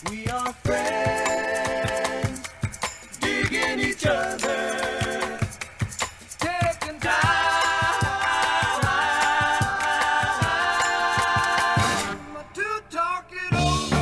We are friends, digging each other, taking time to talk it over.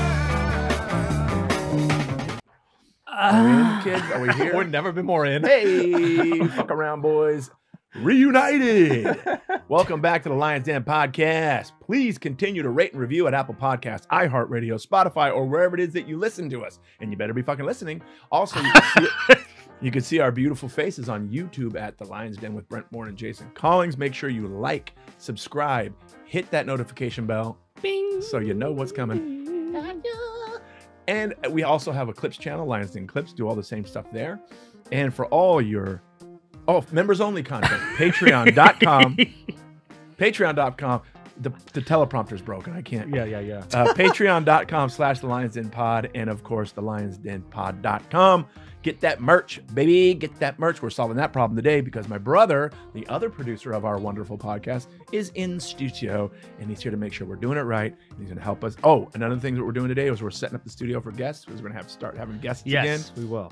Are we in, kids? Are we here? We've never been more in. Hey, fuck around, boys. Reunited. Welcome back to the Lions Den podcast. Please continue to rate and review at Apple Podcasts, iHeartRadio, Spotify, or wherever it is that you listen to us. And you better be fucking listening. Also, you can see our beautiful faces on YouTube at the Lions Den with Brent Morin and Jason Collings. Make sure you like, subscribe, hit that notification bell, bing, so you know what's coming. And we also have a Clips channel, Lions Den Clips, do all the same stuff there. And for all your members only content, patreon.com. Patreon.com. The teleprompter's broken. I can't. Yeah. Patreon.com/the Lions Den Pod. And of course, the lionsdenpod.com. Get that merch, baby. Get that merch. We're solving that problem today because my brother, the other producer of our wonderful podcast, is in studio and he's here to make sure we're doing it right. And he's going to help us. Oh, another thing that we're doing today is we're setting up the studio for guests. We're going to have to start having guests again. Yes, we will.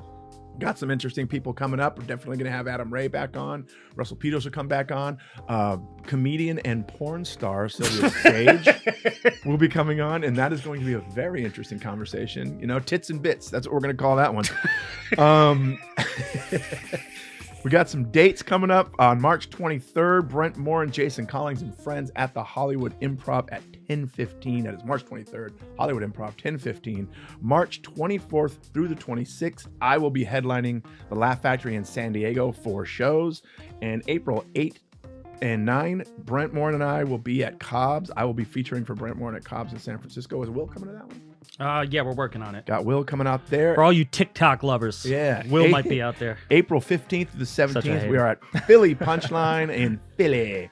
Got some interesting people coming up. We're definitely going to have Adam Ray back on. Russell Peters will come back on. Comedian and porn star Sylvia Sage will be coming on. And that is going to be a very interesting conversation. You know, tits and bits. That's what we're going to call that one. We got some dates coming up on March 23rd. Brent Morin, Jason Collings, and friends at the Hollywood Improv at 10:15. That is March 23rd. Hollywood Improv, 10:15. March 24th through the 26th, I will be headlining the Laugh Factory in San Diego for shows. And April 8th and 9, Brent Morin and I will be at Cobb's. I will be featuring for Brent Morin at Cobb's in San Francisco. Is Will coming to that one? Yeah, we're working on it. Got Will coming out there. For all you TikTok lovers. Yeah. Will might be out there. April 15th to the Such a 17th, hater. we are at Philly Punchline in Philly.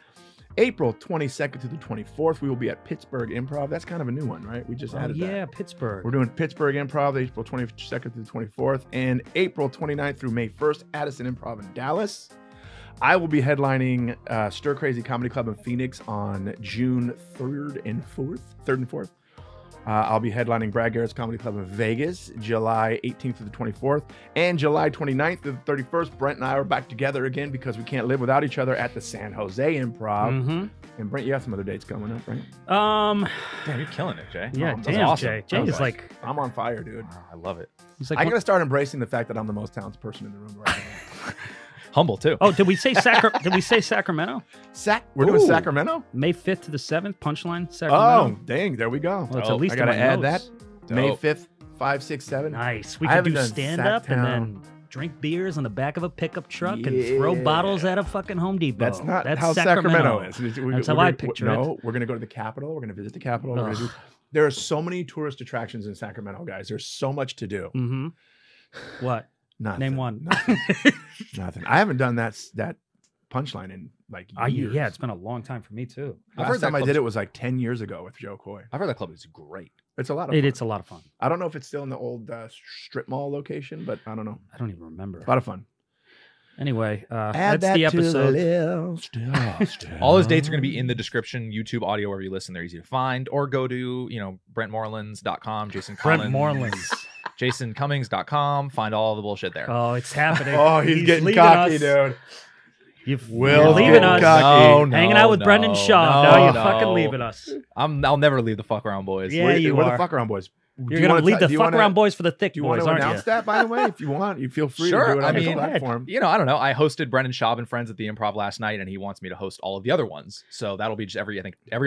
April 22nd to the 24th, we will be at Pittsburgh Improv. That's kind of a new one, right? We just added that. Yeah, Pittsburgh. We're doing Pittsburgh Improv, April 22nd to the 24th, and April 29th through May 1st, Addison Improv in Dallas. I will be headlining Stir Crazy Comedy Club in Phoenix on June 3rd and 4th. I'll be headlining Brad Garrett's Comedy Club in Vegas, July 18th to the 24th. And July 29th to the 31st, Brent and I are back together again because we can't live without each other at the San Jose Improv. Mm-hmm. And Brent, you have some other dates coming up, right? Damn, you're killing it, Jay. Yeah, That's damn, awesome. Jay. Jay is like... I'm on fire, dude. Oh, I love it. He's like I got to start embracing the fact that I'm the most talented person in the room right now. Humble, too. Oh, did we say Sacramento? We're doing Ooh. Sacramento? May 5th to the 7th, Punchline, Sacramento. Oh, dang. There we go. Well, it's at least I got to in my add notes. that. May 5th, 5, 6, 7. Nice. We I can haven't do done stand-up and Sacktown. then drink beers on the back of a pickup truck and throw bottles at a fucking Home Depot. That's not how Sacramento is. That's how I picture it. No, we're going to go to the Capitol. We're going to visit the Capitol. There are so many tourist attractions in Sacramento, guys. There's so much to do. Mm-hmm. What? Nothing. Name one. Nothing. I haven't done that punchline in like years. Yeah, it's been a long time for me too. Last time I did it was like 10 years ago with Joe Coy. I've heard that club is great. It's a lot of fun. It's a lot of fun. I don't know if it's still in the old strip mall location, but I don't know. I don't even remember. A lot of fun. Anyway, Add that's that the episode. To the list. All those dates are going to be in the description, YouTube audio, wherever you listen. They're easy to find. Or go to, BrentMorlands.com, Jason Collins. Brent Morelands. JasonCummings.com. Find all the bullshit there. Oh, it's happening. Oh, he's getting leaving cocky, us. dude. You're leaving us. Hanging out with no, Brendan Shaw. no, now you're no. fucking leaving us. I'll never leave the fuck around boys. Yeah, We're you the are. fuck around boys. You're going to lead the fuck around boys for the thick Do you boys, want to aren't announce you? that, by the way? If you want, you feel free Sure. to do it on I the mean, platform. I don't know. I hosted Brendan Schaub and Friends at the Improv last night, and he wants me to host all of the other ones. So that'll be just every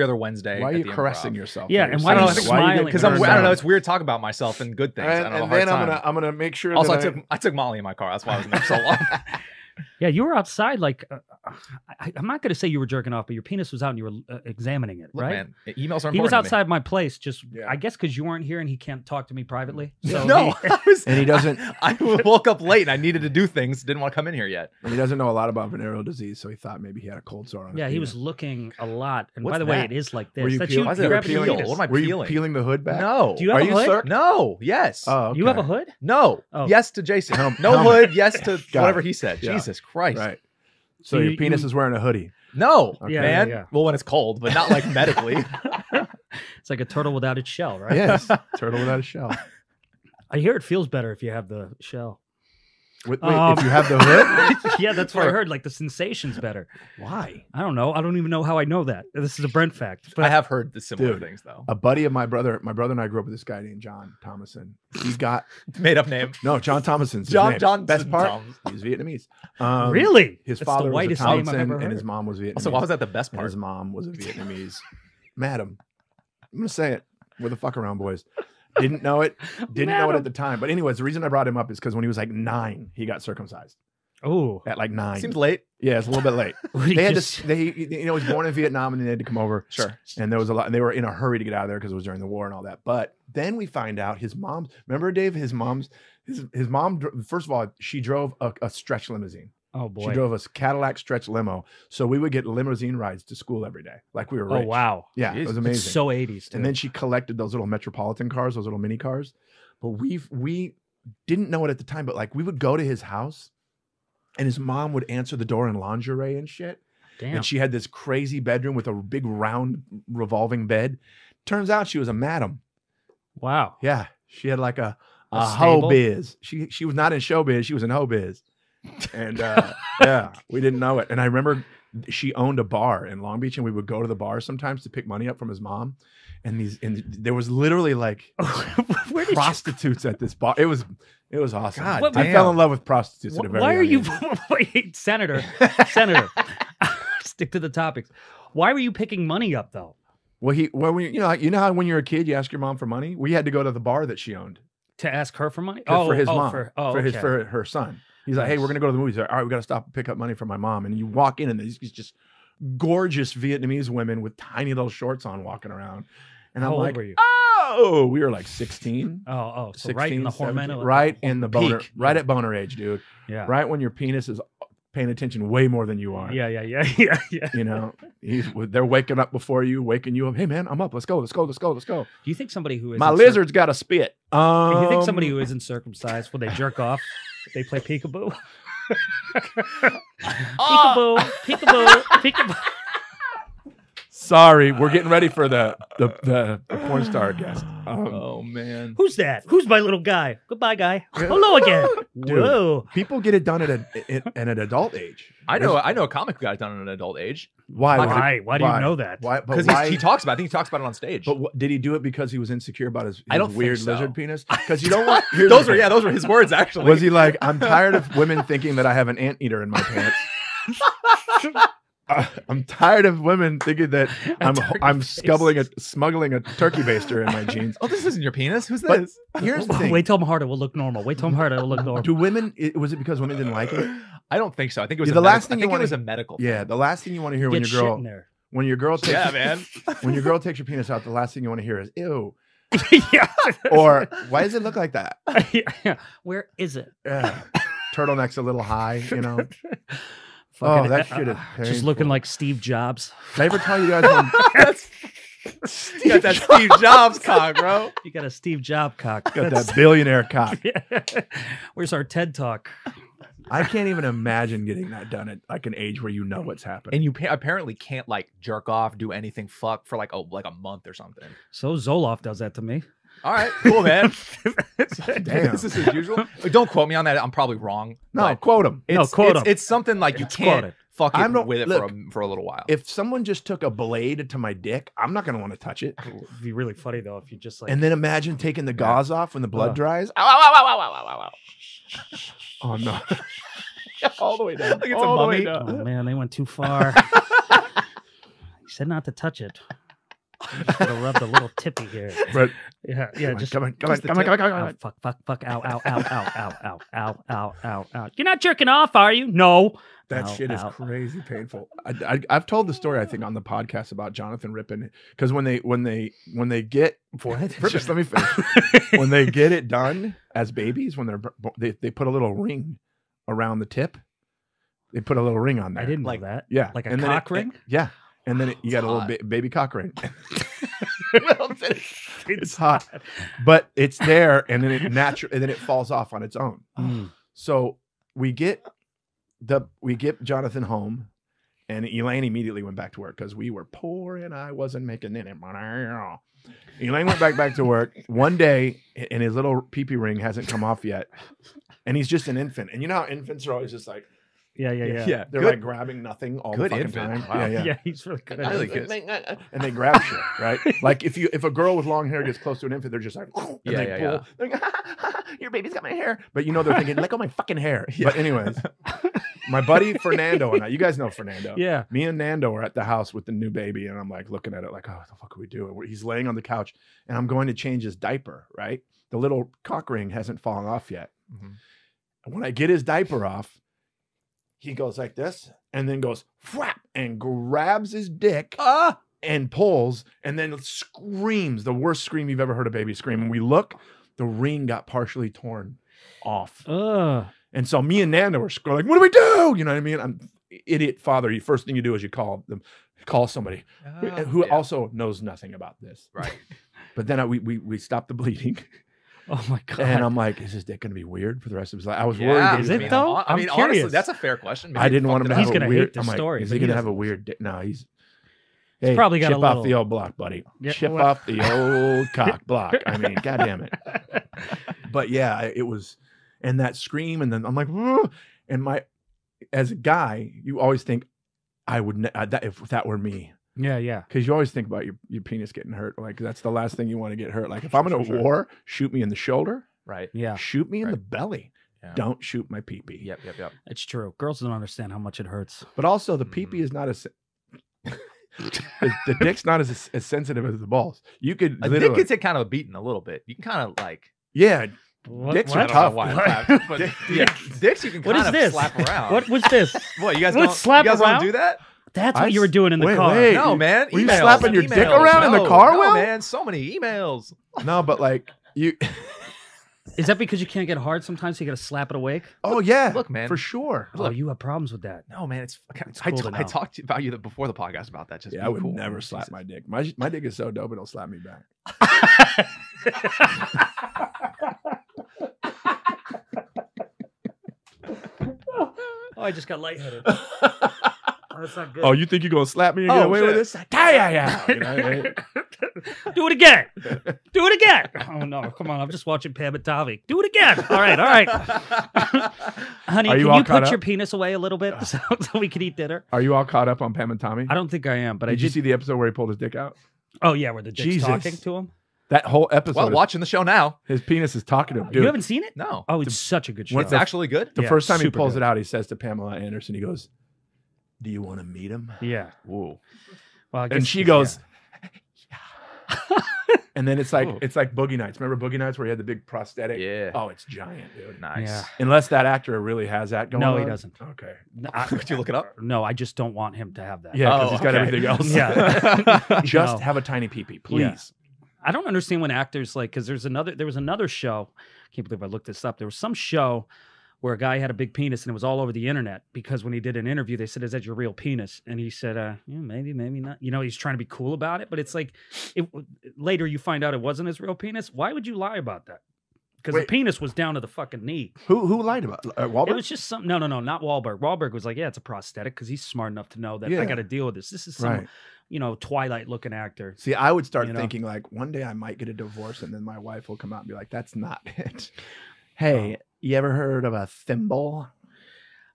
other Wednesday. Why are at you the caressing Improv. yourself? Yeah, and why are you smiling? Because I don't know. It's weird to talk about myself and good things. I don't have a And hard then time. I'm gonna make sure. Also, that I took Molly in my car. That's why I was in there so long. Yeah, you were outside. Like, I'm not going to say you were jerking off, but your penis was out and you were examining it, Look, right? man, emails are important. He was to me. outside my place, just Yeah. I guess because you weren't here and he can't talk to me privately. So No, and he doesn't. I woke up late and I needed to do things. Didn't want to come in here yet. And he doesn't know a lot about venereal disease, so he thought maybe he had a cold sore on his yeah, he penis. was looking a lot. And What's by the way, that? it is like this. Were you That's peeling- Why is you it a grabbing your peel? penis. What am I Were you peeling? peeling the hood back? No. Do you have Are a you hood? circ? No. Yes. Oh, okay. You have a hood? No. Oh. Yes to Jason. Helmet. No hood. Yes to Got whatever it. he said. Yeah. Jesus Christ. Right. So So your you- penis is wearing a hoodie. No, Yeah, man. yeah. Well, when it's cold, but not like medically. It's like a turtle without its shell, right? Yes. Turtle without a shell. I hear it feels better if you have the shell. Wait, if you have the hood? Yeah, that's what I heard. Like the sensation's better. Why? I don't know. I don't even know how I know that. This is a Brent fact. But I have heard the similar Dude, things though. A buddy of my brother and I grew up with this guy named John Thomason. He got Made up name. no John Thomason's his John name. Johnson Best part, Thomas. he's Vietnamese. Really? His That's father the was a whitest name I've Thomason ever and heard. his mom was Vietnamese. So why was that the best And part? his mom was a Vietnamese. Madam, I'm gonna say it. We're the fuck around boys. Didn't know it. Didn't know it at the time. But anyways, the reason I brought him up is because when he was like 9, he got circumcised. Oh, At like 9. Seems late. Yeah, it's a little bit late. He They had just- to. They, he was born in Vietnam, and they had to come over. Sure. And there was a lot. And they were in a hurry to get out of there because it was during the war and all that. But then we find out his mom's. Remember, Dave? His mom. First of all, she drove a stretch limousine. Oh boy. She drove a Cadillac stretch limo, so we would get limousine rides to school every day, like we were rich. Oh wow. Yeah, it was Jeez. amazing. It's so 80s. Too. And then she collected those little metropolitan cars, those little mini cars. But we didn't know it at the time, but like we would go to his house and his mom would answer the door in lingerie and shit. Damn. And she had this crazy bedroom with a big round revolving bed. Turns out she was a madam. Wow. Yeah. She had like a A hoe stable? biz. She was not in show biz, she was in hoe biz. And yeah, we didn't know it. And I remember she owned a bar in Long Beach, and we would go to the bar sometimes to pick money up from his mom. And there was literally like Where did prostitutes at this bar. It was awesome. God What- I damn. fell in love with prostitutes at a very Why are young you? age. Wait, Senator. Stick to the topics. Why were you picking money up though? Well, you know how when you're a kid you ask your mom for money. We had to go to the bar that she owned To ask her for money? for his mom, For for her son. He's like, hey, we're gonna go to the movies. All right, we got to stop and pick up money from my mom. And you walk in, and these just gorgeous Vietnamese women with tiny little shorts on walking around. And How I'm old like, were you? oh, we were like 16. So 16, right in the 17, hormonal, right in the boner, peak. right at boner age, dude. Yeah. Right when your penis is paying attention way more than you are. Yeah. You know, they're waking up before you, waking you up. Hey man, I'm up. Let's go. Do you think somebody who is My lizard's got a spit. Do you think somebody who isn't circumcised when they jerk off, they play peekaboo? Peekaboo. Sorry, we're getting ready for the porn star guest. Oh man. Who's that? Who's my little guy? Goodbye, guy. Hello again. Dude, Whoa. people get it done at an adult age. I know a comic who got it done at an adult age. Why? Why? Why do you know that? Why? But Because why? he talks about it. I think he talks about it on stage. But did he do it because he was insecure about his I don't think weird so. lizard penis? Because you don't want those were his words actually. Was he like, I'm tired of women thinking that I have an anteater in my pants? I'm tired of women thinking that I'm smuggling a turkey baster in my jeans. Oh, this isn't your penis. Who's But this? here's the thing: Wait till I'm harder. Will look normal. Wait till I'm harder. Will look normal. do women? Was it because women didn't like it? I don't think so. I think it was Yeah, the last thing I you think wanna- it was a medical. Yeah, the last thing you want to hear when Get your shit girl in there. when your girl takes Yeah, man. when your girl takes your penis out, the last thing you want to hear is "ew" Yeah. or "why does it look like that?" Yeah. Where is it? Yeah. Turtleneck's a little high, you know. Fucking, that shit is just painful. looking like Steve Jobs. Did I ever tell you guys? When, You got that Steve Jobs cock, bro. You got a Steve Job cock. got that billionaire cock. Where's our TED Talk? I can't even imagine getting that done at like an age where you know what's happening. And you apparently can't like jerk off, do anything, fuck for like a month or something. So Zoloft does that to me. All right, cool, man. Damn. This is as usual. Don't quote me on that. I'm probably wrong. No, but quote him. quote him. It's something like you It's can't quoted. fuck I'm it not- with it look, for a little while. If someone just took a blade to my dick, I'm not going to want to touch it. It'd be really funny though if you just like. And then imagine taking the gauze off when the blood Ugh. dries. Oh no! All the way down. Like it's All a the way mummy. down. Oh man, they went too far. You said not to touch it. Should have rubbed a little tippy here. But Yeah, just come on. Oh, fuck, ow. You're not jerking off, are you? No. That Ow, shit is ow. crazy painful. I've told the story I think on the podcast about Jonathan Rippin because when they get just let me finish. When they get it done as babies, when they put a little ring around the tip. They put a little ring on there. I didn't like know that. yeah, Like a and then cock ring? Yeah, and then you got a little hot. baby cock ring. Well, it's hot, but it's there, and then it falls off on its own. Mm. So we get Jonathan home, And Elaine immediately went back to work because we were poor and I wasn't making any money. Elaine went back to work one day, and his little pee-pee ring hasn't come off yet. And he's just an infant. And you know how infants are always just like, Yeah. they're Good. like grabbing nothing all the Good fucking infant. time. Wow. Yeah, he's really good at Really it. good. And they grab shit, right? Like if a girl with long hair gets close to an infant, they're just like, and Yeah, they yeah, pull. They're like, your baby's got my hair. But you know they're thinking, let go my fucking hair. But anyways, my buddy Fernando and I, you guys know Fernando. Yeah. Me and Nando are at the house with the new baby, and I'm like looking at it like, oh, what the fuck are we doing? He's laying on the couch, and I'm going to change his diaper, right? The little cock ring hasn't fallen off yet. Mhm. And when I get his diaper off, he goes like this, and then goes whap, and grabs his dick and pulls, and then screams, the worst scream you've ever heard a baby scream. And we look, the ring got partially torn off. And so me and Nando were like, what do we do? You know what I mean? I'm idiot father. The first thing you do is you call somebody who Yeah. also knows nothing about this. Right. But then we stopped the bleeding. Oh my god. And I'm like, is his dick going to be weird for the rest of his life? I was Yeah, worried. that he Is was it gonna- though? I mean, I'm honestly, curious. that's a fair question. Maybe I didn't they want him to fucked have He's a gonna weird. hate the I'm like, story, is but he he going to have doesn't. a weird dick? No, he's. probably got a chip off little- the old block, buddy. Yeah, Chip well- off the old cock block. I mean, goddamn it. But yeah, it was, and that scream, and then I'm like, "Whoa." And as a guy, you always think I would if that were me. Yeah. Because you always think about your penis getting hurt. Like, that's the last thing you want to get hurt. Like, if I'm in a war, shoot me in the shoulder, Right. Yeah. shoot me in the Right. belly. Yeah. Don't shoot my pee-pee. Yep. It's true. Girls don't understand how much it hurts. But also, the pee-pee is not as... the dick's not as sensitive as the balls. You could A dick literally... can take kind of a beating a little bit. You can kind of like. Yeah, dicks I are don't know tough. why I What? laughed, but yeah, dicks you can What kind is of this? slap around. What was this? What you guys What, don't slap you guys around? don't do that? That's what you were doing in the Wait, car. wait. No, man. Were you Emails. slapping your dick Emails. around in the No, car, no, Will? man. So many emails. No, but like you... Is that because you can't get hard sometimes? So you got to slap it awake? Oh, yeah. Look, man. For sure. Oh, you have problems with that. No, man. It's cool to I know. talked to you about you before the podcast about that. Just Yeah, be I would cool. never slap Jesus. my dick. My dick is so dope, it'll slap me back. Oh, I just got lightheaded. Oh, that's not good. Oh, you think you're going to slap me and get away with this? Yeah. You know what I mean? Do it again. Do it again. Oh, no. Come on. I'm just watching Pam and Tommy. Do it again. All right. Honey, Are you can all you caught put your up? penis away a little bit so we can eat dinner? Are you all caught up on Pam and Tommy? I don't think I am, but Did you see the episode where he pulled his dick out? Oh, yeah, where the dick's Jesus. talking to him. That whole episode, Well, watching the show now. his penis is talking to him. Dude, You haven't seen it? No. Oh, it's such a good show. It's actually good. the Yeah, first time he super pulls good. it out, he says to Pamela Anderson, he goes, do you want to meet him? Yeah. Whoa. Well, I And guess- she goes, yeah. and then it's like Ooh. Boogie Nights. Remember Boogie Nights where he had the big prosthetic? Yeah. Oh, it's giant, dude. Nice. Yeah. Unless that actor really has that going on. No, he doesn't. Okay. Did you look it up? No, I just don't want him to have that. Yeah, because Oh, he's got okay. everything else. Yeah. Just No. have a tiny pee-pee, please. Yeah. I don't understand when actors like, because there was another show. I can't believe I looked this up. There was some show where a guy had a big penis and it was all over the internet because when he did an interview, they said, "Is that your real penis?" And he said, "Yeah, maybe not." You know, he's trying to be cool about it, but it's like, later you find out it wasn't his real penis. Why would you lie about that? Because the Wait. penis was down to the fucking knee. Who lied about it? Wahlberg? It was just some. No, not Wahlberg. Wahlberg was like, "Yeah, it's a prosthetic," because he's smart enough to know that Yeah. I got to deal with this. This is some, Right. Twilight-looking actor. See, I would start You know? thinking like one day I might get a divorce and then my wife will come out and be like, that's not it. Hey, you ever heard of a thimble?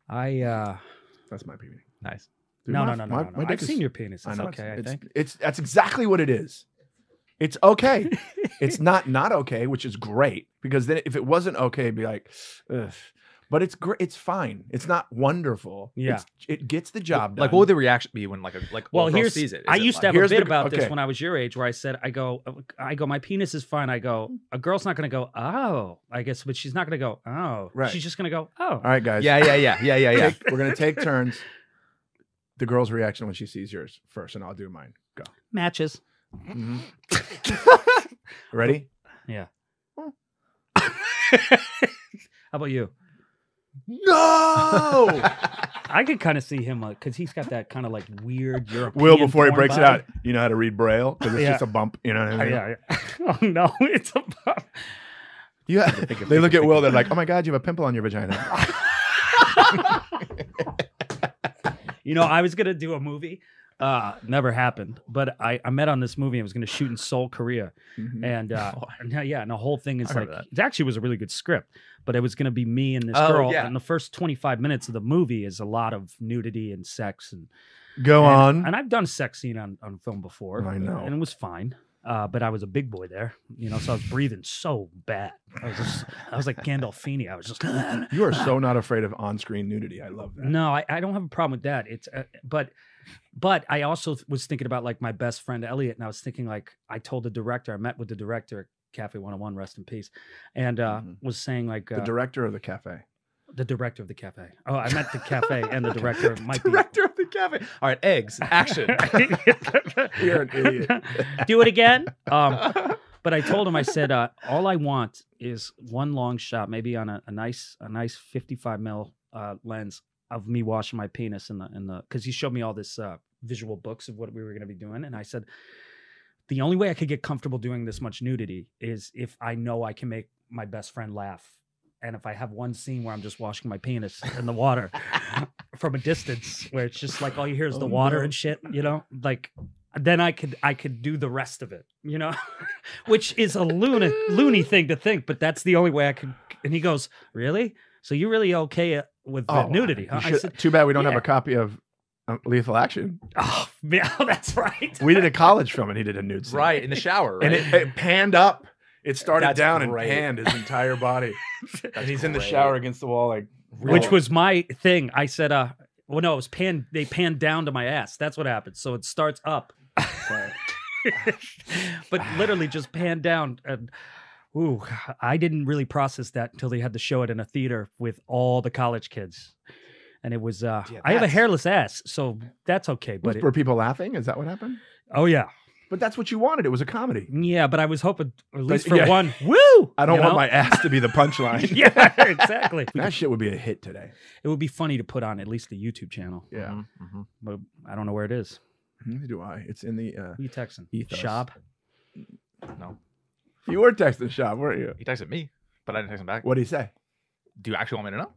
That's my pee-pee. Nice. Dude, No. my dick I've is- seen your penis. I It's know, okay, I think. That's exactly what it is. It's okay. It's not okay, which is great because then if it wasn't okay, it'd be like, ugh. But it's great. It's fine. It's not wonderful. Yeah. It gets the job done. Like, what would the reaction be when like Well, a girl here's sees it? Is I it used to like- have a Here's bit the- about this okay. when I was your age, where I said, I go, my penis is fine. I go, a girl's not going to go, oh, I guess, but she's not going to go, oh, Right. She's just going to go, oh, All right, guys. Yeah. We're gonna take turns. The girl's reaction when she sees yours first, and I'll do mine. Go. matches. Mhm. Ready? Yeah. How about you? No. I could kind of see him because he's got that kind of like weird European. Will, before he porn breaks it vibe. out, you know how to read Braille because it's Yeah. just a bump. You know what I mean? Yeah. Oh no, it's a. Yeah. They look at Will. They're like, "Oh my God, you have a pimple on your vagina." You know, I was gonna do a movie. Never happened. But I met on this movie. I was gonna shoot in Seoul, Korea, and and the whole thing is I heard like that. it actually was a really good script. But it was gonna be me and this Oh, girl. yeah. And the first 25 minutes of the movie is a lot of nudity and sex and Go on. And I've done sex scene on film before. I know. And it was fine. But I was a big boy there, you know, so I was breathing so bad. I was like Gandolfini. I was just. You are so not afraid of on-screen nudity. I love that. No, I don't have a problem with that. It's but I also was thinking about like my best friend Elliot, and I was thinking like I told the director, I met with the director at Cafe 101, rest in peace, and was saying like The director of the cafe. the director of the cafe. Oh, I met the cafe and the director might be. Director of the cafe. All right, eggs. Action. You're an idiot. Do it again. But I told him, I said, all I want is one long shot, maybe on a nice 55 mil lens of me washing my penis in the because he showed me all this visual books of what we were going to be doing, and I said, the only way I could get comfortable doing this much nudity is if I know I can make my best friend laugh. And if I have one scene where I'm just washing my penis in the water from a distance, where it's just like all you hear is the water and shit, you know, like then I could do the rest of it, you know, which is a loony thing to think, but that's the only way I could. And he goes, "Really? So you're really okay with nudity?" Huh? I said, too bad we don't have yeah. a copy of Lethal Action. "Oh, yeah, that's right." We did a college film and he did a nude scene. Right, in the shower, right? And it panned up. It started That's down great. and panned his entire body. And he's in the great. shower against the wall, like Which was my thing. I said, well, no, it was panned. They panned down to my ass. That's what happened. So it starts up, but literally just panned down. And ooh, I didn't really process that until they had to show it in a theater with all the college kids. And it was, I have a that's- hairless ass, so that's okay. But were people laughing? Is that what happened? oh yeah, But that's what you wanted. It was a comedy. yeah. But I was hoping, at least But, for yeah. one, woo. I don't you want know? my ass to be the punchline. Yeah, exactly. That shit would be a hit today. It would be funny to put on at least the YouTube channel. Yeah. But I don't know where it is. Neither do I. It's in the Who are you texting? ethos. Shop? No, You were texting Shop, weren't you? he texted me, but I didn't text him back. What did he say? Do you actually want me to know?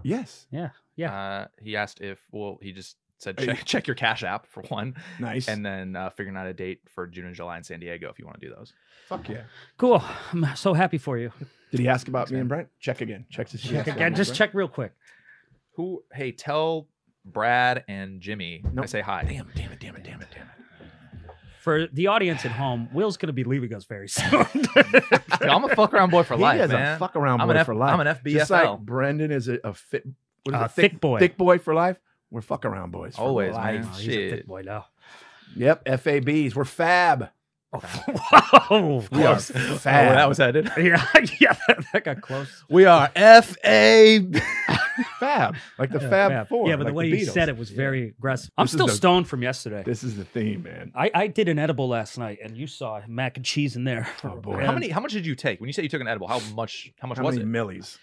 Yes. Yeah. Yeah. He asked if, well, he just said check your Cash App for one, Nice. and then figuring out a date for June and July in San Diego if you want to do those. Fuck yeah. Cool. I'm so happy for you. Did he ask about me and Brent? Check again. Check to see. Check again. Just check real quick. Hey, tell Brad and Jimmy I say hi. Damn it. For the audience at home, Will's going to be leaving us very soon. Yo, I'm a fuck around boy for life, He is man. a fuck around I'm boy an for life. I'm an FBFL. Just like Brendan is a fit, what is it? Thick boy. Thick boy for life. We're fuck around boys. For Always, life. man. Oh, he's a Shit. thick boy now. Yep. FABs. We're fab. Whoa. We are Close. fab. where that was headed. Yeah, that got close. We are FA. Fab. Like the Yeah, Fab Four. Yeah, but like the way you Beatles. said it was very aggressive. I'm This is still the- stoned from yesterday. This is the theme, man. I did an edible last night, and you saw mac and cheese in there. Oh, boy. And How much did you take? When you say you took an edible, how much How was many it? millis?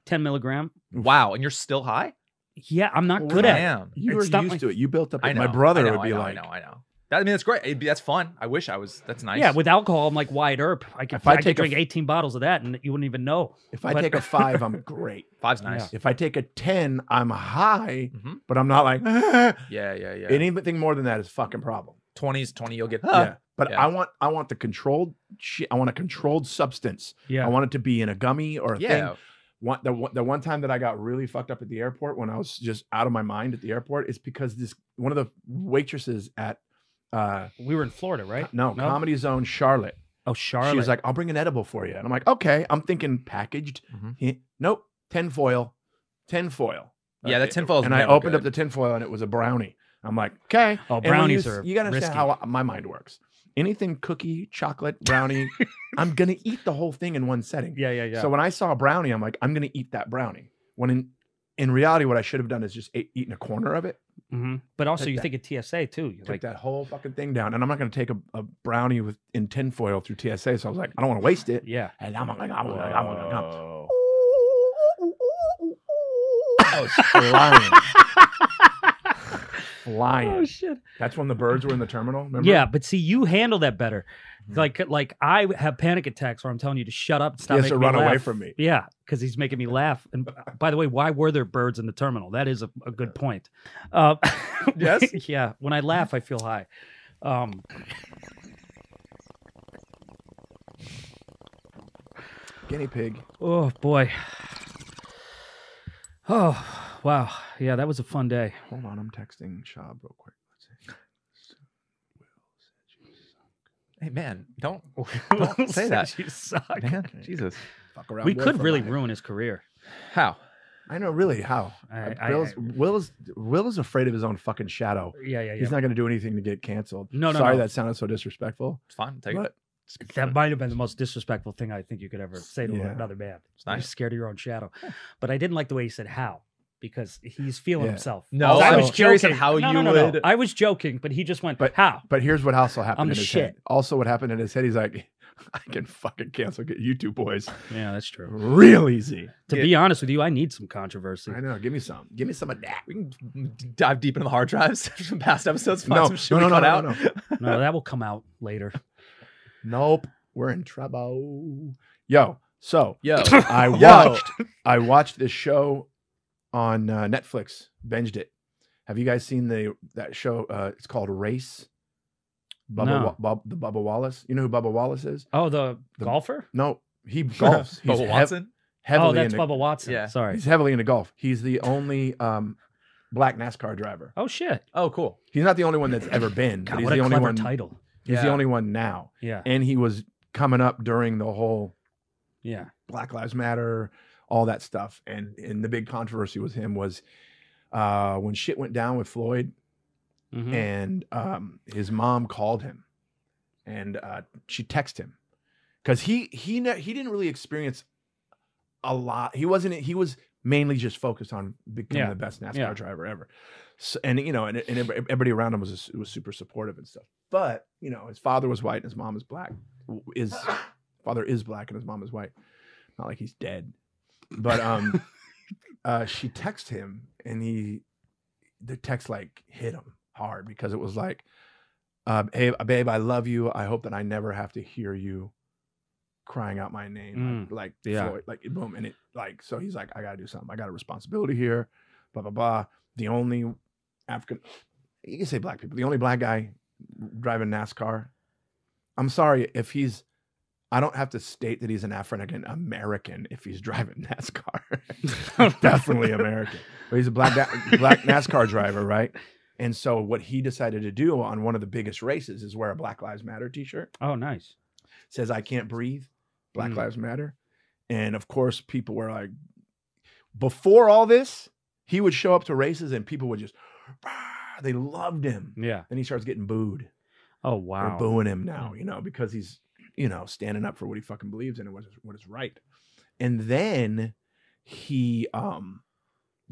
10 milligram. Wow, and you're still high? Yeah, I'm not good at it. Damn. You were It's not used my- to it. You built up. I know. My brother I know, would be I like, know. That's great. That's fun. I wish I was. That's nice. Yeah, with alcohol, I'm like Wyatt Earp. I could, If I I could take a drink 18 bottles of that, and you wouldn't even know. if I But- take a 5, I'm great. 5's nice. If I take a 10, I'm high, Mhm. but I'm not like, Yeah. anything more than that is fucking problem. 20 you'll get. Yeah. But Yeah. I want the controlled shit. I want a controlled substance. Yeah. I want it to be in a gummy or a Yeah. thing. The one time that I got really fucked up at the airport when I was just out of my mind at the airport is because one of the waitresses at We were in Florida, right? Comedy Zone Charlotte. Oh, Charlotte. She was like, "I'll bring an edible for you," and I'm like, "Okay." I'm thinking packaged. Mhm. Nope, tinfoil. Yeah, that tinfoil is And I never opened good. up the tinfoil and it was a brownie. I'm like, okay. Oh, And when brownies you, are You gotta understand risky. how my mind works. Anything cookie, chocolate, brownie, I'm gonna eat the whole thing in one setting. Yeah. So when I saw a brownie, I'm like, I'm gonna eat that brownie. When in reality, what I should have done is just eaten a corner of it. hmm But also, Take you that. think of TSA too. You're Took like, that whole fucking thing down, and I'm not gonna take a brownie in tinfoil through TSA. So I was like, I don't want to waste it. yeah. And I'm like, I'm Whoa. I was flying. flying. Oh shit. That's when the birds were in the terminal. Remember? Yeah, but see, you handle that better. Like I have panic attacks where I'm telling you to shut up and stop He has to making run me away laugh. from me. Yeah, because he's making me laugh. And by the way, why were there birds in the terminal? That is a good point. Yes? Yeah. When I laugh, I feel high. Guinea pig. Oh boy. Oh wow. Yeah, that was a fun day. Hold on, I'm texting Shab real quick. Let's see. Hey man, don't Will say that. said you suck. man. Jesus. Fuck around. We Will could for really mine. ruin his career. How? I know, really. How? Will is afraid of his own fucking shadow. Yeah. He's not going to do anything to get canceled. No. Sorry, that sounded so disrespectful. It's fine. Take it. But That might have been the most disrespectful thing I think you could ever say to Yeah. another man. It's You're nice. scared of your own shadow. But I didn't like the way he said how, because he's feeling Yeah. himself. No, I I was was curious at joking. how No, you no, no, would. no. I was joking, but he just went, But- how? But here's what also happened I'm in the his shit. head. Also, what happened in his head, he's like, I can fucking cancel you two boys Yeah, that's true. real easy. To Yeah. be honest with you, I need some controversy. I know. Give me some. Give me some of that. We can dive deep into the hard drives from past episodes. Find No, some shit no, we no, cut no, out. no, no. No, that will come out later. Nope. We're in trouble. Yo. So Yo, I watched this show on Netflix. Binged it. Have you guys seen that show? It's called Race. No. The Bubba Wallace. You know who Bubba Wallace is? Oh, the The- golfer? No, he golfs. He's Bubba Watson. heavily Oh, that's into, Bubba Watson. Yeah. Sorry. He's heavily into golf. He's the only black NASCAR driver. Oh, shit. Oh, cool. He's not the only one that's ever been, God, but he's what a the only clever one. title. He's the Yeah. only one now, Yeah. and he was coming up during the whole Yeah. Black Lives Matter, all that stuff, and the big controversy with him was when shit went down with Floyd, Mhm. and his mom called him, and she texted him because he didn't really experience a lot. He was mainly just focused on becoming Yeah. the best NASCAR Yeah. driver ever. So, and everybody around him was super supportive and stuff. But his father was white and his mom is black. His father is black and his mom is white. Not like he's dead. But she texted him, and the text like hit him hard because it was like, hey babe, I love you. I hope that I never have to hear you crying out my name like Yeah. Floyd, like boom. And it like, so he's like, I gotta do something. I got a responsibility here, blah blah blah. The only African, you can say black people, the only black guy driving NASCAR. I'm sorry if I don't have to state that he's an African American if he's driving NASCAR. Definitely American. But he's a black NASCAR driver, right? And so what he decided to do on one of the biggest races is wear a Black Lives Matter t-shirt. Oh, nice. Says, I can't breathe. Black Lives Matter. And of course, people were like, before all this, he would show up to races and people would just, they loved him. Yeah. Then he starts getting booed. Oh, They're wow. booing him now, because he's, standing up for what he fucking believes in and what is right. And then he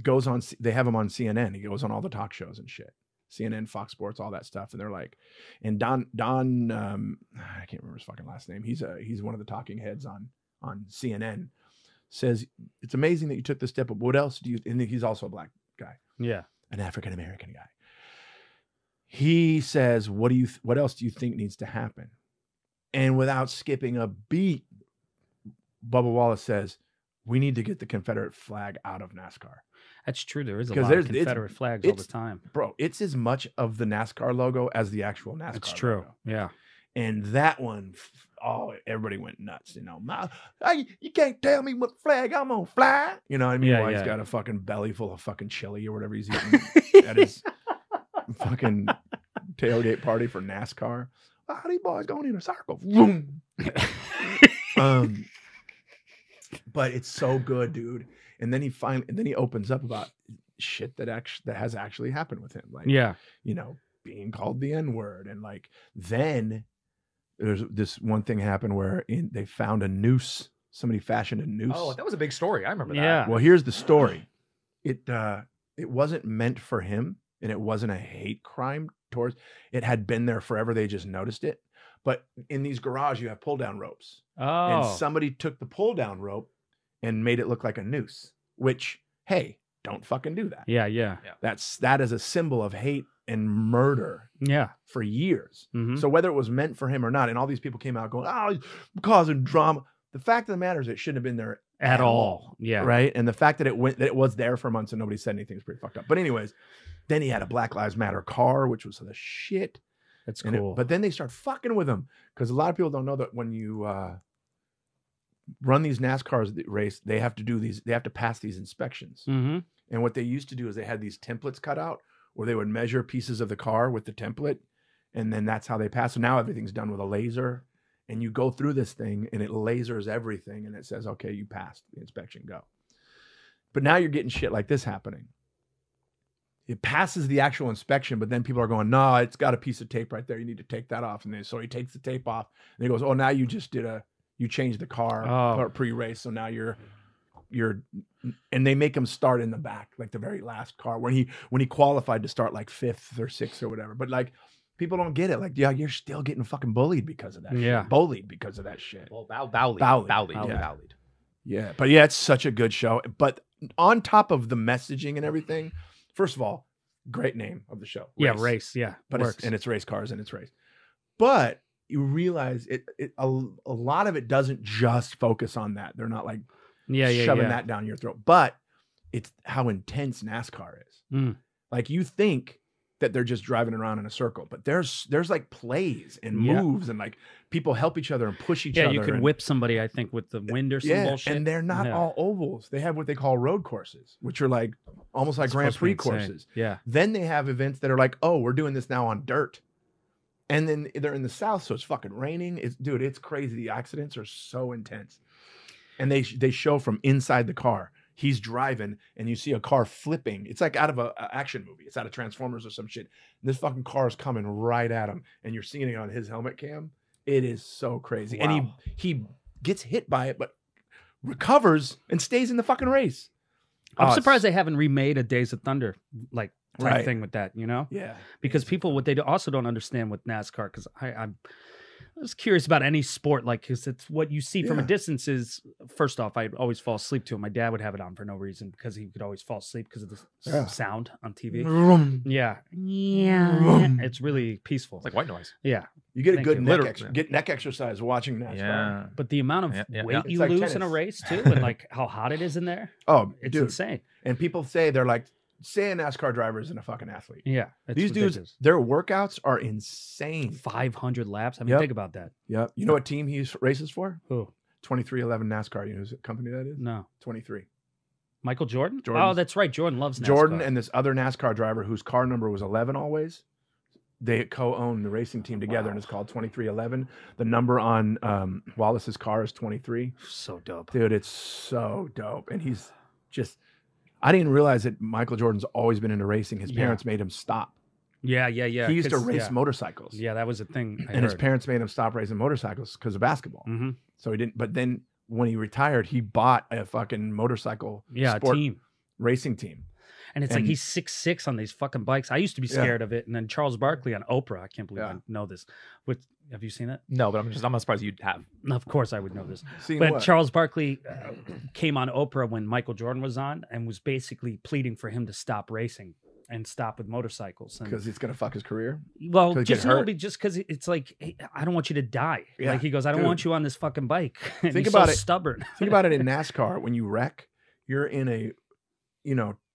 goes on, they have him on CNN. He goes on all the talk shows and shit. CNN, Fox Sports, all that stuff. And they're like, and Don, I can't remember his fucking last name. He's one of the talking heads on CNN. Says, it's amazing that you took this step, but what else do you, and he's also a black guy, Yeah. an African-American guy. He says, what else do you think needs to happen? And without skipping a beat, Bubba Wallace says, we need to get the Confederate flag out of NASCAR. That's true. There is a 'Cause lot of it's- Confederate flags all the it's- time. Bro, it's as much of the NASCAR logo as the actual NASCAR That's true. logo. Yeah. And that one, everybody went nuts. You can't tell me what flag I'm gonna fly. You know what I mean? Yeah, While he's yeah. got a fucking belly full of fucking chili or whatever he's eating at his fucking tailgate party for NASCAR. Oh, these boys going in a circle. Vroom. But it's so good, dude. And then he opens up about shit that has actually happened with him. Like, Yeah. being called the N-word. And like, then there's this one thing happened where they found a noose. Somebody fashioned a noose. Oh, that was a big story. I remember that. Yeah. Well, here's the story. It wasn't meant for him, and it wasn't a hate crime towards. It had been there forever. They just noticed it. But in these garages, you have pull-down ropes. And Oh. somebody took the pull-down rope and made it look like a noose, which, hey, don't fucking do that. Yeah. Yeah. That is a symbol of hate and murder Yeah. for years. Mhm. So whether it was meant for him or not, and all these people came out going, "Oh, he's causing drama." The fact of the matter is, it shouldn't have been there At all. Yeah. right? And the fact that it was there for months and nobody said anything is pretty fucked up. But anyways, then he had a Black Lives Matter car, which was the shit. That's And cool. but then they start fucking with him because a lot of people don't know that when you run these NASCAR race, they have to pass these inspections. Mm-hmm. And what they used to do is they had these templates cut out where they would measure pieces of the car with the template, and then that's how they pass. So now everything's done with a laser, and you go through this thing and it lasers everything and it says, okay, you passed the inspection, go. But now you're getting shit like this happening. It passes the actual inspection, but then people are going, no, it's got a piece of tape right there. You need to take that off. And then, so he takes the tape off and he goes, oh, now you just you changed the car pre-race. So now you're, and they make him start in the back, like the very last car when he qualified to start like 5th or 6th or whatever. But like, people don't get it. Like, yeah, you're still getting fucking bullied because of that Yeah. shit. Bullied because of that shit. Well, Bowlied. yeah. Yeah. But yeah, it's such a good show. But on top of the messaging and everything, first of all, great name of the show. Yeah, race. Yeah. But works. it's race cars and it's race. But you realize a lot of it doesn't just focus on that. They're not like shoving that down your throat. But it's how intense NASCAR is. Mm. Like, you think that they're just driving around in a circle, but there's like plays and moves and like people help each other and push each other. Yeah, you can whip somebody, I think, with the wind or some bullshit. And they're not all ovals. They have what they call road courses, which are like almost like Grand Prix courses. Yeah. Then they have events that are like, oh, we're doing this now on dirt. And then they're in the South, so it's fucking raining. It's crazy. The accidents are so intense. And they show from inside the car. He's driving and you see a car flipping. It's like out of an action movie. It's out of Transformers or some shit. This fucking car is coming right at him and you're seeing it on his helmet cam. It is so crazy. Wow. And he gets hit by it, but recovers and stays in the fucking race. I'm surprised they haven't remade a Days of Thunder like type thing with that, you know? Yeah. Because people, what they also don't understand with NASCAR, because I'm just curious about any sport, like, because it's what you see from a distance is, first off, I'd always fall asleep to it. My dad would have it on for no reason because he could always fall asleep because of the sound on TV. Yeah. It's really peaceful. It's like white noise. Yeah. You get a good Literally. neck exercise watching NASCAR. Yeah. But the amount of weight you like lose in a tennis. race, too, and like how hot it is in there, Oh, it's dude. insane. And people say they're like, say a NASCAR driver isn't a fucking athlete. Yeah. It's These ridiculous. dudes, their workouts are insane. 500 laps. I mean, think about that. Yep. You know what team he races for? Who? 2311 NASCAR. You know whose company that is? No. 23. Michael Jordan? Jordan's- Oh, that's right. Jordan loves NASCAR. Jordan and this other NASCAR driver whose car number was 11 always. They co-own the racing team together, and it's called 2311. The number on Wallace's car is 23. So dope. Dude, it's so dope. And he's just, I didn't realize that Michael Jordan's always been into racing. His parents made him stop. Yeah. He used to 'cause- race motorcycles. Yeah, that was a thing. And his parents made him stop racing motorcycles because of basketball. Mm-hmm. So he didn't, but then when he retired, he bought a fucking motorcycle sport team. racing team. And it's like he's 6'6" on these fucking bikes. I used to be scared of it. And then Charles Barkley on Oprah, I can't believe I know this. Have you seen it? No, but I'm not surprised you'd have. Of course I would know this. Seen But what? Charles Barkley came on Oprah when Michael Jordan was on and was basically pleading for him to stop racing and stop with motorcycles. Because he's going to fuck his career? Well, 'Cause he just get hurt. because it's like, hey, I don't want you to die. Yeah, Like he goes, I don't dude. want you on this fucking bike. And Think he's about so it. stubborn. Think about it in NASCAR. When you wreck, you're in a,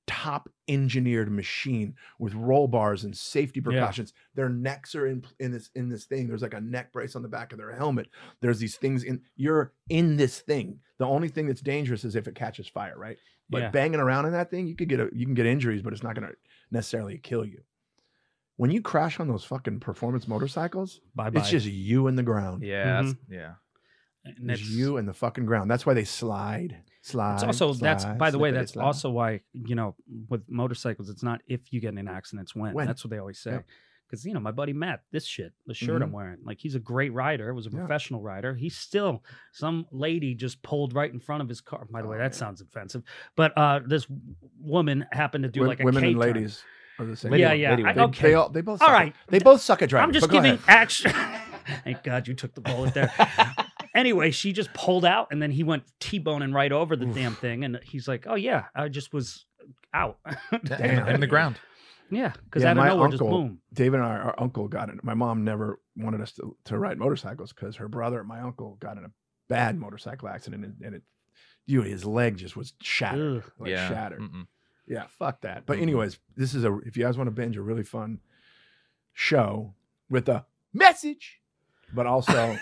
top engineered machine with roll bars and safety precautions. Their necks are in this thing. There's like a neck brace on the back of their helmet. There's these things you're in this thing. The only thing that's dangerous is if it catches fire, right? But banging around in that thing, you can get injuries, but it's not going to necessarily kill you. When you crash on those fucking performance motorcycles, Bye-bye. it's just you in the ground. Yeah. Mhm. Yeah. It's you in the fucking ground. That's why they slide. It's also that's by the way that's slide. also why with motorcycles it's not if you get in an accident it's when. That's what they always say. Yep. Because my buddy Matt, this shit, the shirt I'm wearing, like he's a great rider, was a professional rider. He's still some lady just pulled right in front of his car. By the way, that sounds offensive, but this woman happened to do like a women K and turn. ladies are the same. Okay. They both All suck right. They both suck at driving. I'm just but go giving ahead. action. Thank God you took the bullet there. Anyway, she just pulled out and then he went T-boning right over the damn thing. And he's like, oh, yeah, I just was out. In the ground. Yeah, because Yeah, out of my nowhere, just uncle, boom. David and our uncle got in. My mom never wanted us to ride motorcycles because her brother, my uncle, got in a bad motorcycle accident, and his leg just was shattered, Ugh. shattered. Mm-mm. Yeah, fuck that. But anyways, this is if you guys want to binge a really fun show with a message, but also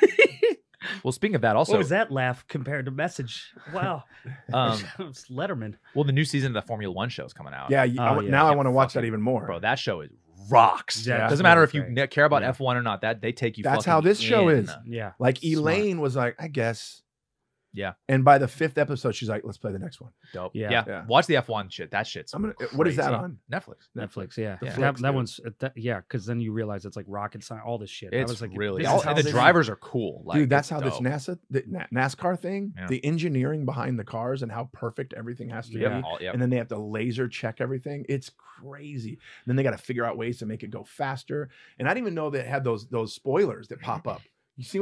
Well, speaking of that, also What was that laugh compared to message? Wow. It's Letterman. well, the new season of the Formula One show is coming out. yeah. Oh, yeah. Now I Yeah, want to watch that fucking- even more. Bro, that show is rocks. Yeah, Doesn't it's matter really if you great. care about Yeah. F1 or not. That they take you. That's fucking how this show in. is. Yeah. Like Smart. Elaine was like, I guess. Yeah. And by the 5th episode, she's like, let's play the next one. Dope. Yeah. Yeah. Watch the F1 shit. That shit's. What is that crazy. on? Netflix. Netflix, yeah. Yeah. That, Netflix, that dude. one's, yeah, because then you realize it's like rocket science, all this shit. I It's was like, really. this all- is how And the this- drivers are cool. Like, Dude, that's it's how this dope. NASCAR thing, Yeah. the engineering behind the cars and how perfect everything has to Yeah. be. Yep. And then they have to laser check everything. It's crazy. Then they got to figure out ways to make it go faster. And I didn't even know they had those spoilers that pop up. You see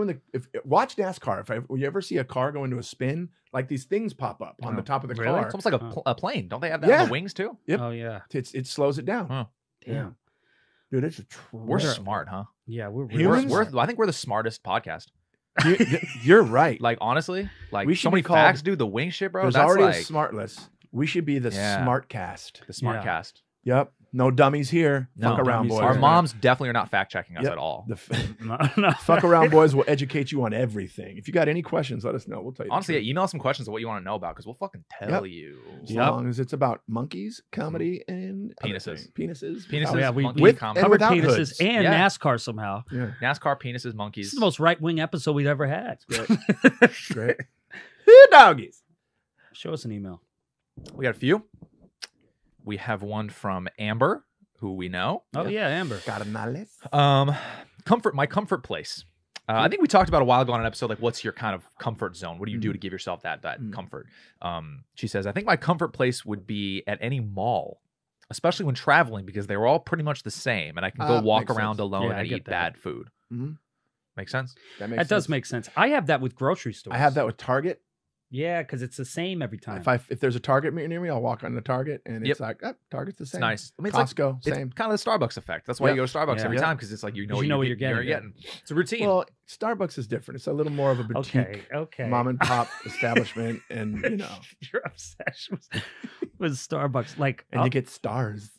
watch NASCAR. If you ever see a car go into a spin, like these things pop up on the top of the Really? car. It's almost like a plane. Don't they have that Yeah. on the wings too? Yep. Oh, yeah. It slows it down. Huh. Damn. Dude, it's a We're trip. smart, huh? Yeah, we're Humans? I think we're the smartest podcast. You're right. Like honestly, like We should so be many called- facts, dude. The wing shit, bro. There's That's already like a smart list. We should be the Yeah. smart cast. the smart Yeah. cast. Yep. No dummies here. No Fuck around, dummies boys. Our here. moms definitely are not fact checking us Yep. at all. no. Fuck around, boys will educate you on everything. If you got any questions, let us know. We'll tell you. the Honestly, truth. email some questions of what you want to know about because we'll fucking tell you. As Yep. long as it's about monkeys, comedy, and other Penises. things. Penises. Penises, Oh, yeah, we monkey with- comedy. and Covered without penises hoods. and Yeah. NASCAR somehow. Yeah. NASCAR, penises, monkeys. This is the most right-wing episode we've ever had. Great. Woo, doggies. Show us an email. We got a few. We have one from Amber, who we know. Oh, yeah, Amber. Carnales. My comfort place. I think we talked about a while ago on an episode, like what's your kind of comfort zone? What do you do to give yourself that comfort? She says, I think my comfort place would be at any mall, especially when traveling, because they were all pretty much the same, and I can go walk makes around sense. alone Yeah, I and get eat that. bad food. Mhm. Make sense? That does make sense. I have that with grocery stores. I have that with Target. Yeah, because it's the same every time. If there's a Target near me, I'll walk on the Target, and Yep. it's like, Target's the It's same. nice. I mean, it's Costco, like, same. It's kind of the Starbucks effect. That's why Yep. you go to Starbucks Yeah. every Yep. time, because it's like you know what what you're getting. It's a routine. Well, Starbucks is different. It's a little more of a boutique, okay. mom and pop establishment, and Your obsession with Starbucks. Like, and you get stars.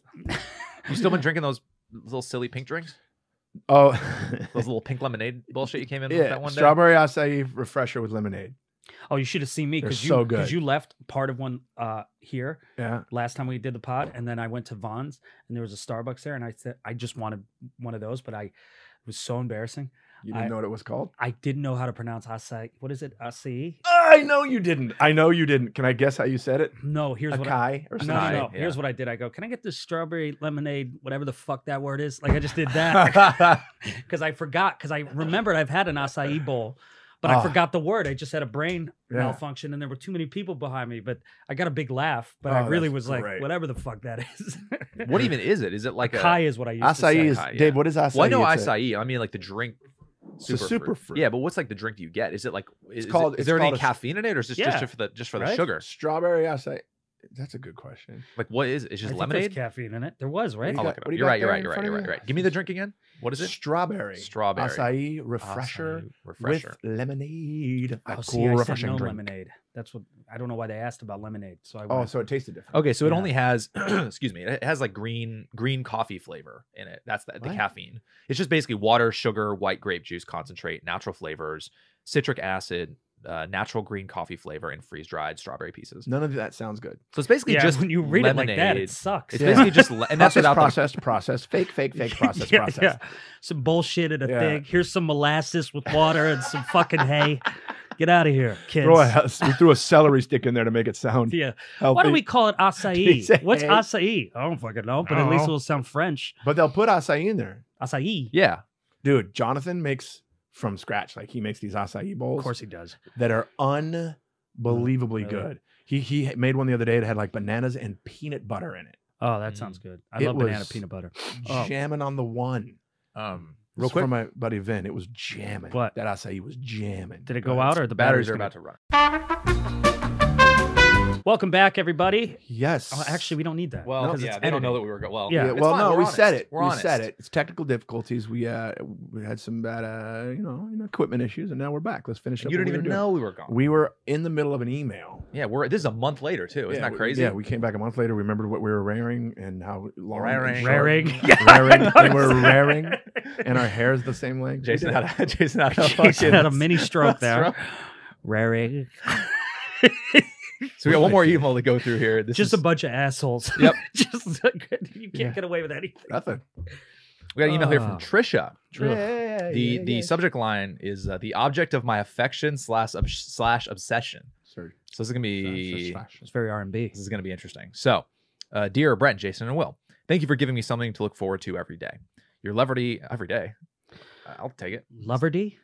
You still been drinking those little silly pink drinks? Oh, Those little pink lemonade bullshit you came in with yeah, that one day? strawberry acai refresher with lemonade. oh, you should have seen me They're because so good. you left part of one here Yeah, last time we did the pod, and then I went to Vaughn's and there was a Starbucks there, and I said I just wanted one of those, but it was so embarrassing. you didn't know what it was called. I didn't know how to pronounce acai. What is it? Acai? I know you didn't. I know you didn't. Can I guess how you said it? No, here's what I, Acai or no, something. no, no. yeah. Here's what I did. I go, can I get this strawberry lemonade, whatever the fuck that word is? Like I just did that because I forgot. Because I remembered I've had an acai bowl, but I Ah. forgot the word. I just had a brain Yeah. malfunction, and there were too many people behind me. But I got a big laugh. But Oh, I really that's was like, great. whatever the fuck that is. What even is it? Is it like Acai is what I used to Acai say. is Acai, Dave. yeah. What is acai? Well, I know It's a- acai. I mean, like the drink. It's a superfruit. Yeah, but what's like the drink you get? Is it like is called- Is it's there any called a- caffeine in it, or is it Yeah. just for the Right? sugar? Strawberry acai. That's a good question. Like what is it? It's I just think lemonade. there's caffeine in it. There was, right? you I'll got- look it what do up. you You're got right. You're there right. in You're right. front of You're you? right. Right. Give me the drink again. What is it? Strawberry. Strawberry. Acai refresher Acai refresher. with lemonade. Oh, A see, cool, I said refreshing no drink. lemonade. That's what I don't know why they asked about lemonade. So I Oh, went, so it tasted different. Okay, so it Yeah. only has, excuse me, it has like green coffee flavor in it. That's the What? caffeine. It's just basically water, sugar, white grape juice concentrate, natural flavors, citric acid, natural green coffee flavor, and freeze dried strawberry pieces. None of that sounds good. So it's basically yeah, just when you read lemonade. it like that, it sucks. It's Yeah. basically just, and that's without process, fake, process. Yeah. Some bullshit in a Yeah. thing. Here's some molasses with water and some fucking hay. Get out of here, kids. We threw a celery stick in there to make it sound Yeah. healthy. Why do we call it Piece of acai? What's hay. acai? I don't fucking know, but I at don't least know. it'll sound French. But they'll put acai in there. Acai. Yeah. Dude, Jonathan makes from scratch. Like he makes these acai bowls Of course he does. that are unbelievably Really? good. He made one the other day that had like bananas and peanut butter in it. Oh, that sounds good. I It love banana was- peanut butter. Oh. Jamming on the one. Real This quick, from my buddy Vin. It was jamming. What? That acai was jamming. Did it go out or the batteries are gonna- about to run. Welcome back, everybody. Yes. Oh, actually, we don't need that. Well, because yeah, it's they don't know editing. that we were going. Well, Yeah. it's Well, fine, no, we're we honest. said it. We're we honest. said it. It's technical difficulties. We had some bad, equipment issues, and now we're back. Let's finish up. You what didn't we even were doing. know we were gone. We were in the middle of an email. Yeah, this is a month later too. Isn't that crazy? Yeah, we came back a month later. We remembered what we were wearing and how long. Raring. and short- Raring. Raring. And we're raring, and our hair is the same length. Jason We did had a Jason fucking had a mini stroke there. stroke. Raring. So we got one more email to go through here. This Just is, a bunch of assholes. Yep. Just you can't get away with anything. Nothing. we got an email here from Trisha. Yeah, The subject line is the object of my affection slash obsession. Sorry. So this is gonna be It's very R&B. this is gonna be interesting. So, dear Brent, Jason, and Will, thank you for giving me something to look forward to every day. Your levity every day. I'll take it. Loverdy?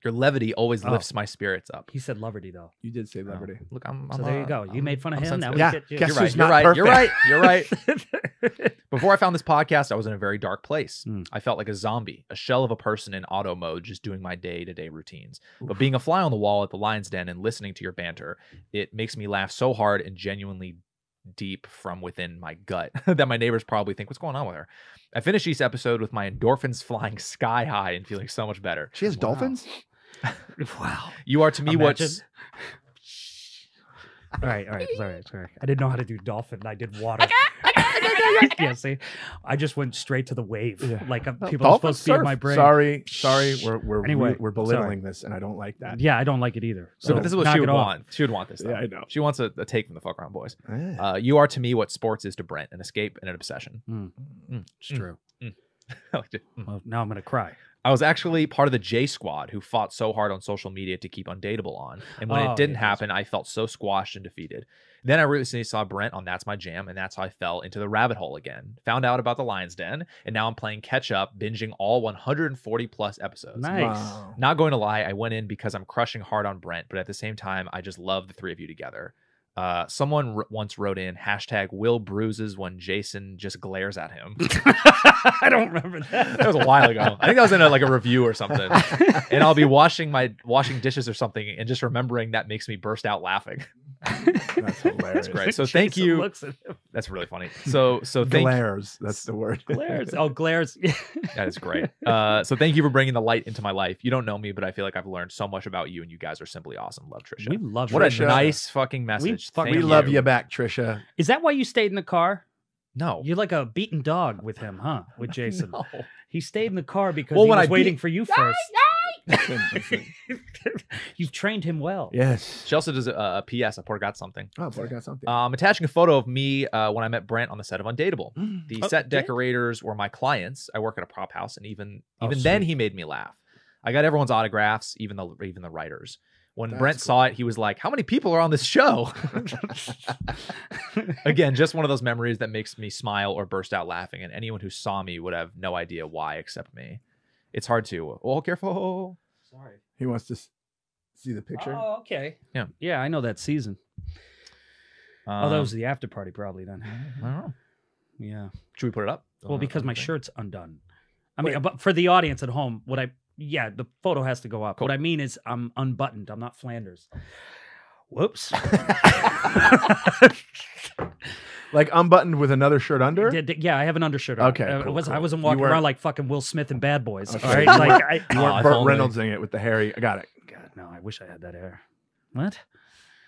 Your levity always Oh. lifts my spirits up. He said Loverdy, though. You did say Liberty. Look, I'm So there you go. You made fun of I'm him. Now sensitive. we Yeah. get you. Guess You're who's right. You're not right. You're right. perfect? You're right. Before I found this podcast, I was in a very dark place. Mm. I felt like a zombie, a shell of a person in auto mode, just doing my day-to-day routines. But being a fly on the wall at the Lion's Den and listening to your banter, it makes me laugh so hard and genuinely deep from within my gut that my neighbors probably think, what's going on with her? I finished each episode with my endorphins flying sky high and feeling so much better. She has dolphins? Wow. You are to me Imagine. what's... All right. Sorry. I didn't know how to do dolphin. I did water. Yeah, see, I just went straight to the wave. Yeah. Like people are Dolphins supposed to be in surf. my brain. Sorry. Anyway, We're belittling this, and I don't like that. Yeah, I don't like it either. So this is what knock she would it off. want. She would want this, though. Yeah, I know. She wants a take from the Fuck Around Boys. Yeah. You are to me what sports is to Brent, an escape and an obsession. It's true. I liked it. Well, now I'm gonna cry. I was actually part of the J Squad who fought so hard on social media to keep Undateable on. And when Oh, it didn't yeah, happen, I felt so squashed and defeated. Then I recently saw Brent on That's My Jam, and that's how I fell into the rabbit hole again. Found out about the Lion's Den, and now I'm playing catch up, binging all 140 plus episodes. Nice. Wow. Not going to lie, I went in because I'm crushing hard on Brent, but at the same time, I just love the three of you together. Someone once wrote in #Will bruises when Jason just glares at him. I don't remember that. That was a while ago. I think that was in a review or something. And I'll be washing dishes or something, and just remembering that makes me burst out laughing. That's hilarious. That's great. So thank Jason you. looks at him. That's really funny. So thank Glares. That's the word. Glares. Oh, glares. That is great. So thank you for bringing the light into my life. You don't know me, but I feel like I've learned so much about you, and you guys are simply awesome. Love, Trisha. We love What Trisha. a nice fucking message. fucking- Thank We love you back, Trisha. Is that why you stayed in the car? No. You're like a beaten dog with him, huh? With Jason. No. He stayed in the car because Well, he when was I waiting beat- for you first. Listen. You've trained him well. Yes. She also does a PS. I got something. Oh, boy, I got something. I'm attaching a photo of me when I met Brent on the set of Undateable. The Oh, set yeah? decorators were my clients. I work at a prop house, and even Oh, then, sweet. he made me laugh. I got everyone's autographs, even the writers. When That's Brent cool. saw it, he was like, "How many people are on this show?" Again, just one of those memories that makes me smile or burst out laughing. And anyone who saw me would have no idea why except me. It's hard to. Oh, careful! Sorry. He wants to see the picture. Oh, okay. Yeah. Yeah, I know that season. Oh, that was the after party probably then. I don't know. Yeah. Should we put it up? Well, because my Okay. shirt's undone. I mean, but for the audience at home, the photo has to go up. Cool. What I mean is I'm unbuttoned. I'm not Flanders. Whoops. Like unbuttoned with another shirt under? Yeah, I have an undershirt on. Okay, I cool, wasn't cool. walking You weren't- around like fucking Will Smith and Bad Boys. Okay. All right, like You Oh, weren't if Burt only. Reynoldsing it with the hairy. I got it. God, no, I wish I had that hair. What?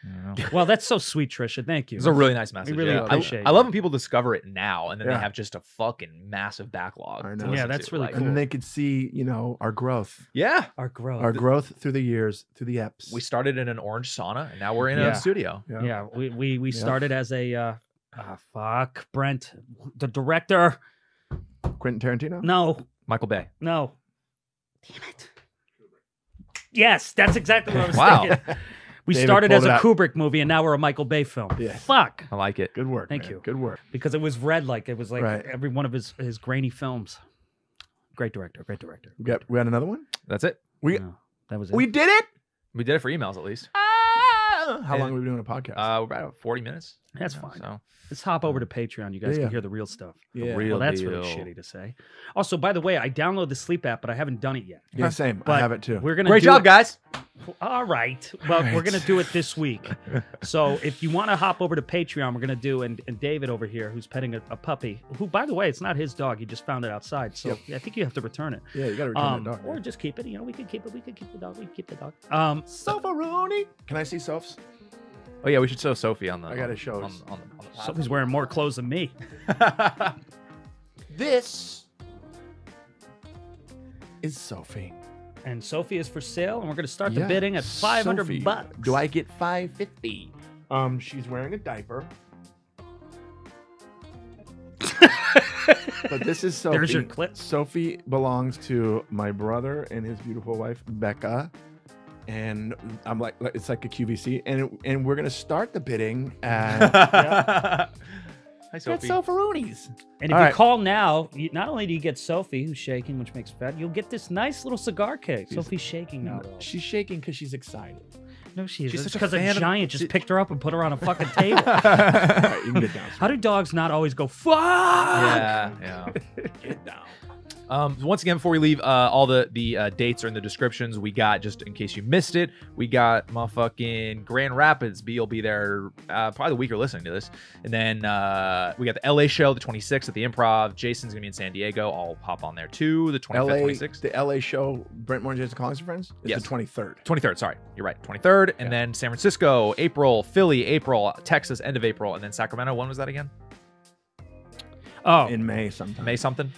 I don't know. Well, that's so sweet, Trisha. Thank you. It's a really nice message. really yeah. appreciate I love it. when people discover it now, and then they Yeah. have just a fucking massive backlog. I to know. listen Yeah, that's to. really Like, cool. And then they could see, our growth. Yeah, Our growth. Our growth through the years, through the eps. we started in an orange sauna, and now we're in Yeah. a studio. Yeah, we started as a fuck Brent, the director. Quentin Tarantino? No, Michael Bay. no. Damn it. Yes, that's exactly what I was Wow. thinking. We David started as pulled a it out. Kubrick movie, and now we're a Michael Bay film. Yeah. Fuck. I like it. Good work. Thank man. you. Good work. Because it was read like it was like Right. every one of his grainy films. Great director. Great director. We got another one? That's it. We No, that was it. we did it? We did it for emails at least. How long have we been doing a podcast? We're about 40 minutes. That's you know, fine. So Let's hop over to Patreon. You guys Yeah. can hear the real stuff. yeah. real- Well, that's really deal. shitty to say. Also, by the way, I downloaded the sleep app, but I haven't done it yet. Yeah, same. I But have it too. We're gonna great do job, it. guys. All right. Well, we're going to do it this week. So if you want to hop over to Patreon, we're going to do, and David over here, who's petting a puppy, who, by the way, it's not his dog. He just found it outside. So I think you have to return it. Yeah, you got to return the dog. Or just keep it. You know, we can keep it. We can keep the dog. We can keep the dog. Sofaroni. Can I see Sophs? Oh yeah, we should show Sophie on the. I gotta show on, us. on the Sophie's wearing more clothes than me. This is Sophie. And Sophie is for sale, and we're going to start the bidding at $500 bucks. Do I get $550? She's wearing a diaper. But this is Sophie. There's your clip. Sophie belongs to my brother and his beautiful wife, Becca. And I'm like, it's like a QVC. And we're going to start the bidding at... Hi, Sophie. Get Sofaroonies. And if you call now, not only do you get Sophie, who's shaking, which makes fat, you'll get this nice little cigar cake. Sophie's shaking now. She's shaking because she's excited. No, she isn't. She's It's such a because a fan of- giant just picked her up and put her on a fucking table. All right, you can get down. How do dogs not always go, fuck? Yeah. Get down. Once again, before we leave, all the dates are in the descriptions. We got, just in case you missed it, we got motherfucking Grand Rapids. B will be there probably the week you're listening to this. And then we got the LA show, the 26th at the Improv. Jason's going to be in San Diego. I'll hop on there too, the 25th, 26th. The LA show, Brent Morin, Jason Collings and Friends, is Yes. the 23rd. 23rd, sorry. You're right. 23rd. And then San Francisco, April. Philly, April. Texas, end of April. And then Sacramento, when was that again? Oh, In May sometime. May something?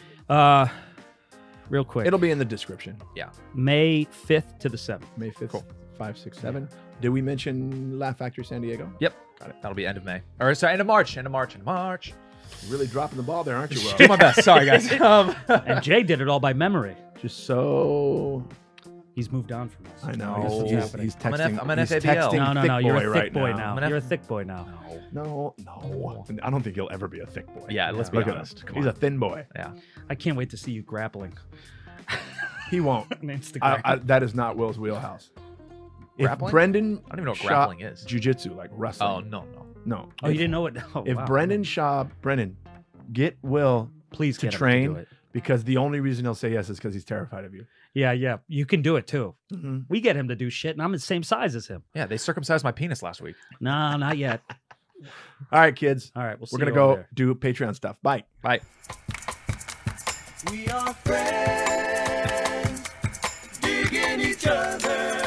real quick. It'll be in the description. Yeah. May 5th to the 7th. May 5th, Cool. 5, 6, 7. Did we mention Laugh Factory San Diego? Yep. Got it. That'll be end of May. Or sorry, end of March. End of March. End of March. You're really dropping the ball there, aren't you, Will? Do my best. Sorry, guys. And Jay did it all by memory. Just so... He's moved on from us. I know. That's what's happening. He's I'm texting. I'm an he's FABL. texting No, thick you're boy a right thick boy now. I'm an You're a thick boy now. No. I don't think he'll ever be a thick boy. Yeah, let's be Look at honest. him. Come He's on. a thin boy. Yeah. I can't wait to see you grappling He won't. on Instagram. That is not Will's wheelhouse. Grappling? If Brendan I don't even know what Shaw- grappling is. Jiu-jitsu, like wrestling. Oh, no. No. Oh, you didn't know it? Oh, If wow. Brendan, get Will please to get him train, do it. because the only reason he'll say yes is because he's terrified of you. Yeah, you can do it too. Mm-hmm. We get him to do shit, and I'm the same size as him. Yeah, they circumcised my penis last week. No, not yet. All right, kids. All right, we'll see We're going to you over go there. do Patreon stuff. Bye. Bye. We are friends, digging each other.